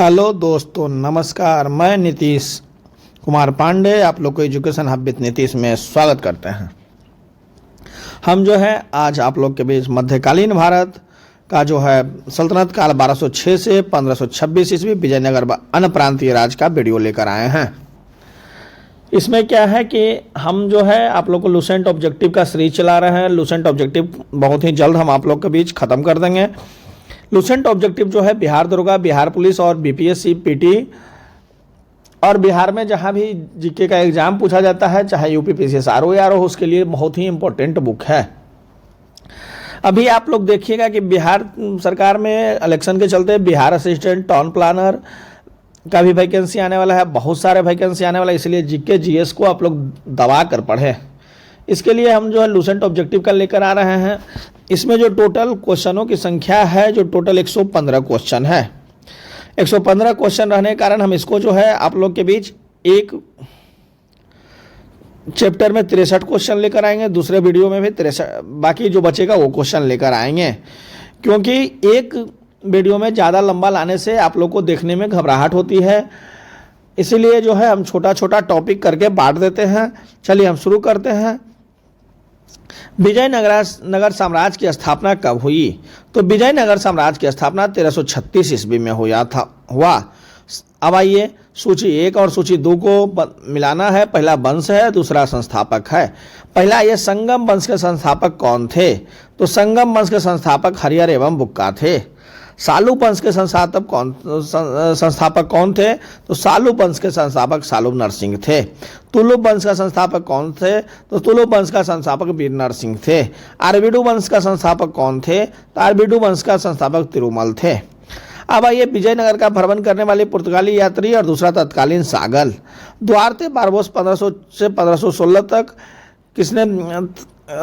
Hello दोस्तों, नमस्कार। मैं नीतीश कुमार पांडे आप लोग को एजुकेशन हब विद नीतीश में स्वागत करते हैं। हम जो है आज आप लोग के बीच मध्यकालीन भारत का जो है सल्तनत काल 1206 से 1526 ईस्वी विजयनगर अन्य प्रांतीय राज का वीडियो लेकर आए हैं। इसमें क्या है कि हम जो है आप लोग को लूसेंट ऑब्जेक्टिव का सीरीज चला रहे हैं। लूसेंट ऑब्जेक्टिव बहुत ही जल्द हम आप लोग के बीच ख़त्म कर देंगे। लूसेंट ऑब्जेक्टिव जो है बिहार दरोगा, बिहार पुलिस और बीपीएससी पीटी और बिहार में जहां भी जीके का एग्जाम पूछा जाता है, चाहे यूपी पीसीएस आरओ या आरओ, उसके लिए बहुत ही इंपॉर्टेंट बुक है। अभी आप लोग देखिएगा कि बिहार सरकार में इलेक्शन के चलते बिहार असिस्टेंट टाउन प्लानर का भी वैकेंसी आने वाला है, बहुत सारे वैकेंसी आने वाला है। इसलिए जीके जीएस को आप लोग दबा कर पढ़ें। इसके लिए हम जो है लूसेंट ऑब्जेक्टिव का लेकर आ रहे हैं। इसमें जो टोटल क्वेश्चनों की संख्या है, जो टोटल 115 क्वेश्चन है। 115 क्वेश्चन रहने के कारण हम इसको जो है आप लोग के बीच एक चैप्टर में 63 क्वेश्चन लेकर आएंगे, दूसरे वीडियो में भी 63, बाकी जो बचेगा वो क्वेश्चन लेकर आएंगे। क्योंकि एक वीडियो में ज़्यादा लंबा लाने से आप लोग को देखने में घबराहट होती है, इसीलिए जो है हम छोटा छोटा टॉपिक करके बांट देते हैं। चलिए हम शुरू करते हैं। विजयनगर साम्राज्य की स्थापना कब हुई? तो विजयनगर साम्राज्य की स्थापना 1336 ईस्वी में हुआ। अब आइए सूची 1 और सूची 2 को मिलाना है। पहला वंश है, दूसरा संस्थापक है। पहला ये संगम वंश के संस्थापक कौन थे? तो संगम वंश के संस्थापक हरिहर एवं बुक्का थे। सालू वंश के संस्थापक कौन थे? तो सालू वंश के संस्थापक सालू नरसिंह थे। तुलुप वंश का संस्थापक कौन थे? तो तुलुप वंश का संस्थापक वीर नरसिंह थे। आरबीडू वंश का संस्थापक कौन थे? तो आरबीडू वंश का संस्थापक तिरुमल थे। अब आइए विजयनगर का भ्रमण करने वाले पुर्तगाली यात्री और दूसरा तत्कालीन सागल। द्वारते बारबोस 1500 से 1516 तक किसने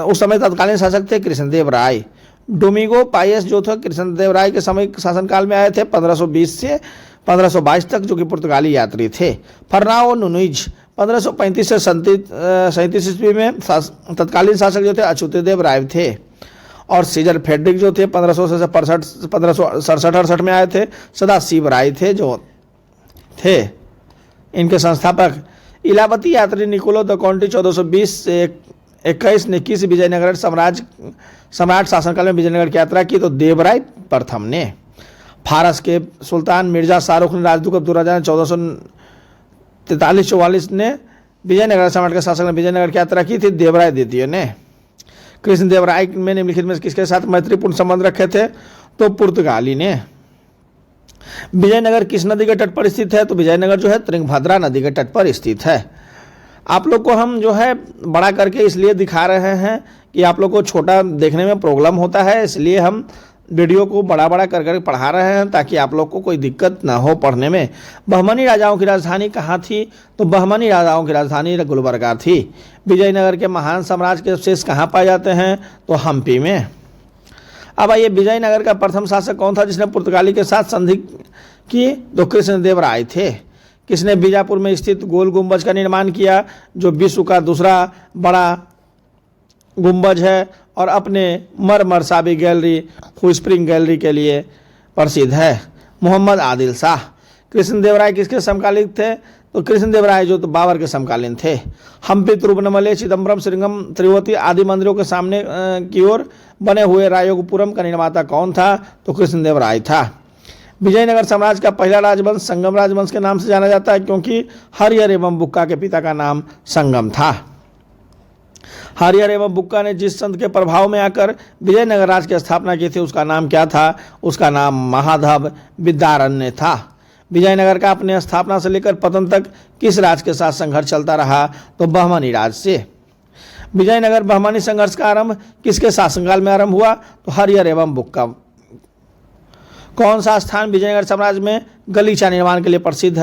उस समय तत्कालीन शासक थे? कृष्णदेव राय। डोमिंगो पायस जो थे कृष्णदेव राय के समय शासनकाल में आए थे 1520 से 1522 तक, जो कि पुर्तगाली यात्री थे। फर्नाओ नुनीज 1535 से 37 ईस्वी में तत्कालीन शासक जो थे अच्युतदेव राय थे। और सीजर फेडरिक जो थे 1500 से 1567-68 में आए थे, सदाशिव राय थे जो थे इनके संस्थापक। इलावती यात्री निकोलो द कॉन्टी 1420 से 21 ने किस विजयनगर सम्राट शासनकाल में विजयनगर की यात्रा की? तो देवराय प्रथम ने। फारस के सुल्तान मिर्जा शाहरुख ने राजदूत अब्दुर्रज़्ज़ाक 1443-44 ने विजयनगर सम्राट के शासक में विजयनगर की यात्रा की थी, देवराय द्वितीय ने। कृष्णदेव राय में निम्नलिखित में किसके साथ मैत्रीपूर्ण संबंध रखे थे? तो पुर्तगाली ने। विजयनगर किस नदी के तट पर स्थित है? तो विजयनगर जो है तुंगभद्रा नदी के तट पर स्थित है। आप लोग को हम जो है बड़ा करके इसलिए दिखा रहे हैं कि आप लोग को छोटा देखने में प्रॉब्लम होता है, इसलिए हम वीडियो को बड़ा बड़ा कर पढ़ा रहे हैं ताकि आप लोग को कोई दिक्कत ना हो पढ़ने में। बहमनी राजाओं की राजधानी कहाँ थी? तो बहमनी राजाओं की राजधानी गुलबर्गा थी। विजयनगर के महान साम्राज्य के अवशेष कहाँ पाए जाते हैं? तो हम्पी में। अब आइए विजयनगर का प्रथम शासक कौन था जिसने पुर्तगाली के साथ संधि की? तो कृष्णदेव राय थे। किसने बीजापुर में स्थित गोल गुंबज का निर्माण किया, जो विश्व का दूसरा बड़ा गुंबज है और अपने मरमर साबी गैलरी स्प्रिंग गैलरी के लिए प्रसिद्ध है? मोहम्मद आदिल शाह। कृष्णदेव राय किसके समकालीन थे? तो कृष्णदेव राय जो तो बाबर के समकालीन थे। हम्पी, तिरुवन्नमलई, चिदम्बरम, श्रीरंगम, त्रिवती आदि मंदिरों के सामने की ओर बने हुए रायोगपुरम का निर्माता कौन था? तो कृष्णदेव राय था। विजयनगर साम्राज्य का पहला राजवंश संगम राजवंश के नाम से जाना जाता है, क्योंकि हरिहर एवं बुक्का के पिता का नाम संगम था। हरिहर एवं बुक्का ने जिस संत के प्रभाव में आकर विजयनगर राज्य की स्थापना की थी उसका नाम क्या था? उसका नाम महाधव विद्यारण्य था। विजयनगर का अपने स्थापना से लेकर पतन तक किस राज्य के साथ संघर्ष चलता रहा? तो बहमनी राज्य से। विजयनगर बहमनी संघर्ष का आरंभ किसके शासनकाल में आरंभ हुआ? तो हरिहर एवं बुक्का। कौन सा स्थान विजयनगर साम्राज्य में गलीचा निर्माण के लिए प्रसिद्ध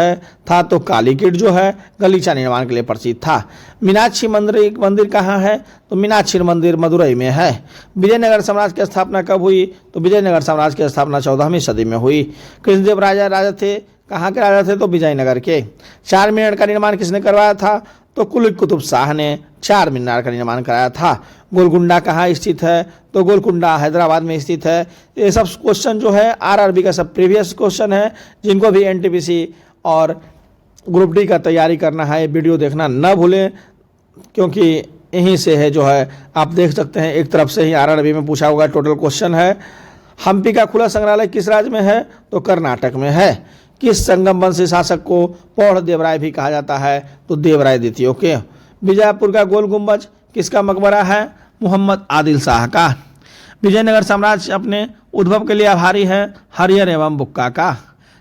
था? तो कालीकिट जो है गलीचा निर्माण के लिए प्रसिद्ध था। मीनाक्षी मंदिर कहाँ है? तो मीनाक्षी मंदिर मदुरई में है। विजयनगर साम्राज्य की स्थापना कब हुई? तो विजयनगर साम्राज्य की स्थापना 14वीं सदी में हुई। कृष्णदेव राजा थे, कहाँ के राजा थे? तो विजयनगर के। 4 मीनार का निर्माण किसने करवाया था? तो कुली कुतुब शाह ने 4 मीनार का निर्माण कराया था। गोलकुंडा कहाँ स्थित है, तो गोलकुंडा हैदराबाद में स्थित है। ये सब क्वेश्चन जो है आरआरबी का सब प्रीवियस क्वेश्चन है, जिनको भी एनटीपीसी और ग्रुप डी का तैयारी करना है वीडियो देखना न भूलें, क्योंकि यहीं से है जो है आप देख सकते हैं एक तरफ से ही आरआरबी में पूछा होगा। टोटल क्वेश्चन है हम्पी का खुला संग्रहालय किस राज्य में है, तो कर्नाटक में है। किस संगम वंशी शासक को पौड़ देवराय भी कहा जाता है, तो देवराय द्वितीय के। बीजापुर का गोल गुंबज किसका मकबरा है, मोहम्मद आदिल शाह का। विजयनगर साम्राज्य अपने उद्भव के लिए आभारी है, हरिहर एवं बुक्का का।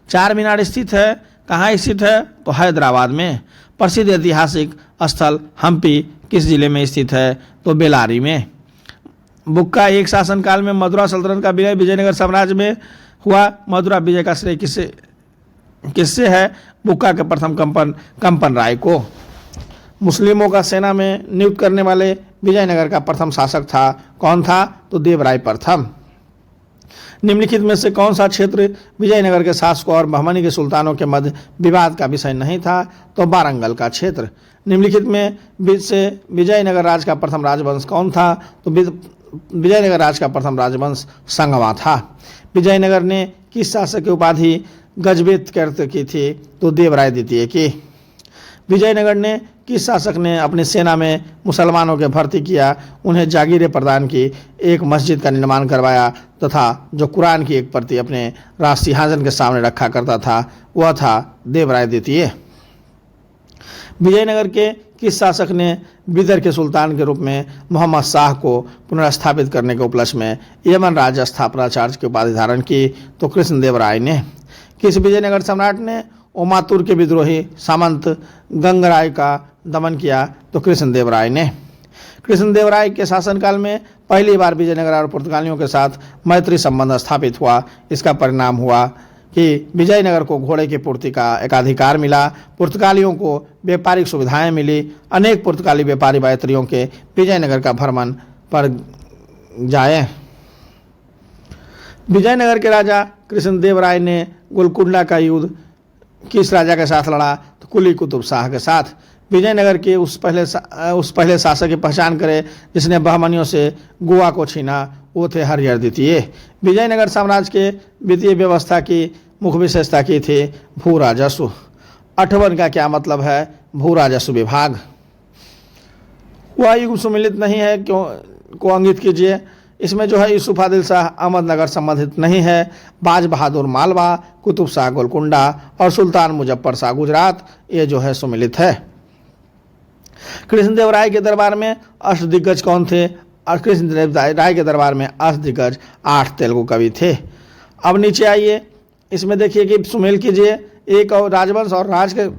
चार मीनार स्थित है, कहाँ स्थित है, तो हैदराबाद में। प्रसिद्ध ऐतिहासिक स्थल हम्पी किस जिले में स्थित है, तो बेलारी में। बुक्का एक शासनकाल में मदुरा सल्तनत का विलय विजयनगर साम्राज्य में हुआ। मदुरा विजय का श्रेय किससे है, बुक्का के प्रथम कंपन राय को। मुस्लिमों का सेना में नियुक्त करने वाले विजयनगर का प्रथम शासक था, कौन था, तो देवराय प्रथम। निम्नलिखित में से कौन सा क्षेत्र विजयनगर के शासकों और बहमनी के सुल्तानों के मध्य विवाद का विषय नहीं था, तो वारंगल का क्षेत्र। निम्नलिखित में से विजयनगर राज का प्रथम राजवंश कौन था, तो विजयनगर राज का प्रथम राजवंश संगमा था। विजयनगर ने किस शासक की उपाधि गजबेत की थी, तो देवराय द्वितीय की। विजयनगर ने किस शासक ने अपनी सेना में मुसलमानों के भर्ती किया, उन्हें जागीरें प्रदान की, एक मस्जिद का निर्माण करवाया तथा जो कुरान की एक प्रति अपने राज सिंहासन के सामने रखा करता था, वह था देवराय द्वितीय। विजयनगर के किस शासक ने बिदर के सुल्तान के रूप में मोहम्मद शाह को पुनर्स्थापित करने के उपलक्ष्य में यमन राज्य स्थापनाचार्य की उपाधि धारण की, तो कृष्णदेवराय ने। किस विजयनगर सम्राट ने ओमातुर के विद्रोही सामंत गंगराय का दमन किया, तो कृष्णदेवराय ने। कृष्णदेवराय के शासनकाल में पहली बार विजयनगर और पुर्तगालियों के साथ मैत्री संबंध स्थापित हुआ। इसका परिणाम हुआ कि विजयनगर को घोड़े की पूर्ति का एकाधिकार मिला, पुर्तगालियों को व्यापारिक सुविधाएं मिली। अनेक पुर्तगाली व्यापारी यात्रियों के विजयनगर का भ्रमण पर जाए। विजयनगर के राजा कृष्णदेवराय ने गोलकुंडा का युद्ध किस राजा के साथ लड़ा, तो कुली कुतुब शाह के साथ। विजयनगर के उस पहले शासक की पहचान करें जिसने बहमनियों से गोवा को छीना, वो थे हरिहर द्वितीय। विजयनगर साम्राज्य के वित्तीय व्यवस्था की मुख्य विशेषता की थी भू राजस्व। अठवन का क्या मतलब है, भू राजस्व विभाग। वह युग सुमिलित नहीं है क्यों को अंकित कीजिए। इसमें जो है यूसुफ आदिल शाह अहमदनगर संबंधित नहीं है। बाज बहादुर मालवा, कुतुब शाह गोलकुंडा और सुल्तान मुजफ्फर शाह गुजरात, ये जो है सुमिलित है। कृष्णदेवराय के दरबार में अष्टदिग्गज कौन थे, और कृष्णदेवराय के दरबार में अष्टदिग्गज 8 तेलुगु कवि थे। अब नीचे आइए, इसमें देखिए कि सुमेल कीजिए। एक और राजवंश और राज के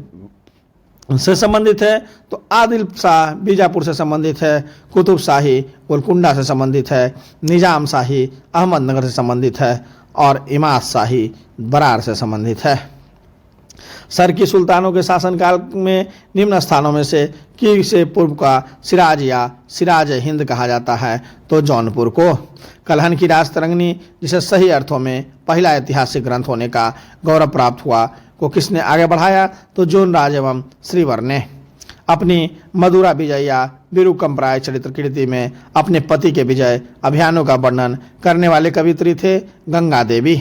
से संबंधित है, तो आदिल शाह बीजापुर से संबंधित है, कुतुब शाही गोलकुंडा से संबंधित है, निजाम शाही अहमदनगर से संबंधित है और इमाद शाही बरार से संबंधित है। सरकी सुल्तानों के शासनकाल में निम्न स्थानों में से किसे पूर्व का सिराज या सिराज हिंद कहा जाता है, तो जौनपुर को। कलहन की राज तरंगिनी, जिसे सही अर्थों में पहला ऐतिहासिक ग्रंथ होने का गौरव प्राप्त हुआ, को किसने आगे बढ़ाया, तो जोन राज एवं श्रीवर ने। अपनी मधुरा विजय या विरुकंपराय चरित्र कृति में अपने पति के विजय अभियानों का वर्णन करने वाले कवित्री थे गंगा देवी।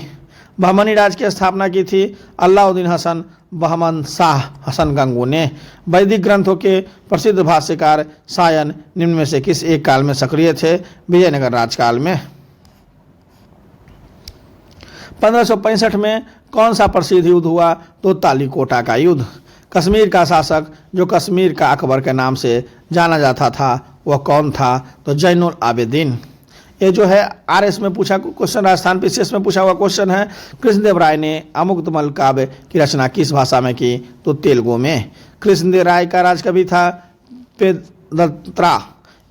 बहमनी राज की स्थापना की थी अलाउद्दीन हसन बहमन शाह हसन गंगू ने। वैदिक ग्रंथों के प्रसिद्ध भाष्यकार सायन निम्न में से किस एक काल में सक्रिय थे, विजयनगर राजकाल में। 1565 में कौन सा प्रसिद्ध युद्ध हुआ, तो तालीकोटा का युद्ध। कश्मीर का शासक जो कश्मीर का अकबर के नाम से जाना जाता था, वह कौन था, तो जैनुल आबेदीन। ये जो है आरएस में पूछा क्वेश्चन, राजस्थान पीसीएस में पूछा हुआ क्वेश्चन है। कृष्णदेवराय ने अमुक्तमल काव्य की रचना किस भाषा में की, तो तेलुगु में। कृष्णदेवराय का राजकवि था पेदत्रा।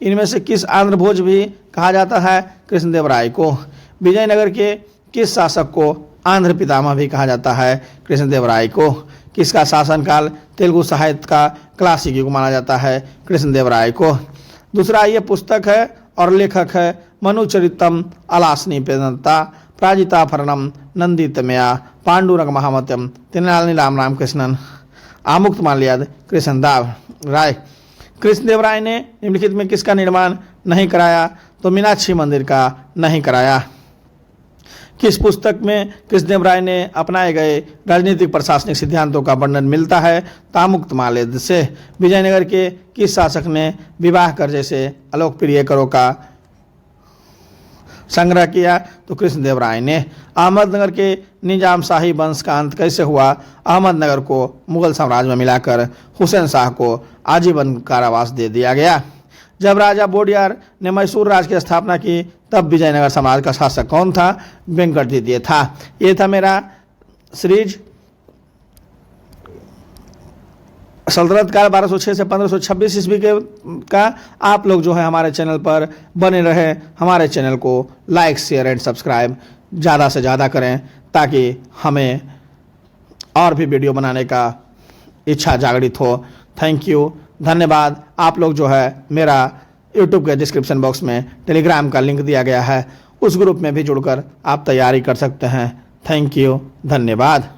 इनमें से किस आंध्र भोज भी कहा जाता है, कृष्णदेवराय को। विजयनगर के किस शासक को आंध्र पितामह भी कहा जाता है, कृष्णदेवराय को। किसका शासनकाल तेलुगु साहित्य का क्लासिक युग माना जाता है, कृष्णदेवराय को। दूसरा ये पुस्तक है और लेखक है मनुचरितम अलासनी पेदंता प्राजिताफरणम नंदितमया पांडुरंग महामत्यम तेनाली राम कृष्णन आमुक्त माल्याद कृष्णदेव राय। कृष्णदेवराय ने निम्नलिखित में किसका निर्माण नहीं कराया तो मीनाक्षी मंदिर का नहीं कराया। किस पुस्तक में कृष्णदेव राय ने अपनाए गए राजनीतिक प्रशासनिक सिद्धांतों का वर्णन मिलता है? तामुक्त मालेद से। विजयनगर के किस शासक ने विवाह कर्जे से अलोकप्रिय करों का संग्रह किया? तो कृष्णदेव राय ने। अहमदनगर के निजाम शाही वंश का अंत कैसे हुआ? अहमदनगर को मुगल साम्राज्य में मिलाकर हुसैन शाह को आजीवन कारावास दे दिया गया। जब राजा वोडियार ने मैसूर राज्य की स्थापना की तब विजयनगर साम्राज्य का शासक कौन था? वेंकटद्वितीय था। ये था मेरा सीरीज सल्तनत काल 1206 से 1526 ईस्वी के का। आप लोग जो है हमारे चैनल पर बने रहे, हमारे चैनल को लाइक शेयर एंड सब्सक्राइब ज़्यादा से ज़्यादा करें ताकि हमें और भी वीडियो बनाने का इच्छा जागृत हो। थैंक यू, धन्यवाद। आप लोग जो है मेरा यूट्यूब के डिस्क्रिप्शन बॉक्स में टेलीग्राम का लिंक दिया गया है, उस ग्रुप में भी जुड़कर आप तैयारी कर सकते हैं। थैंक यू, धन्यवाद।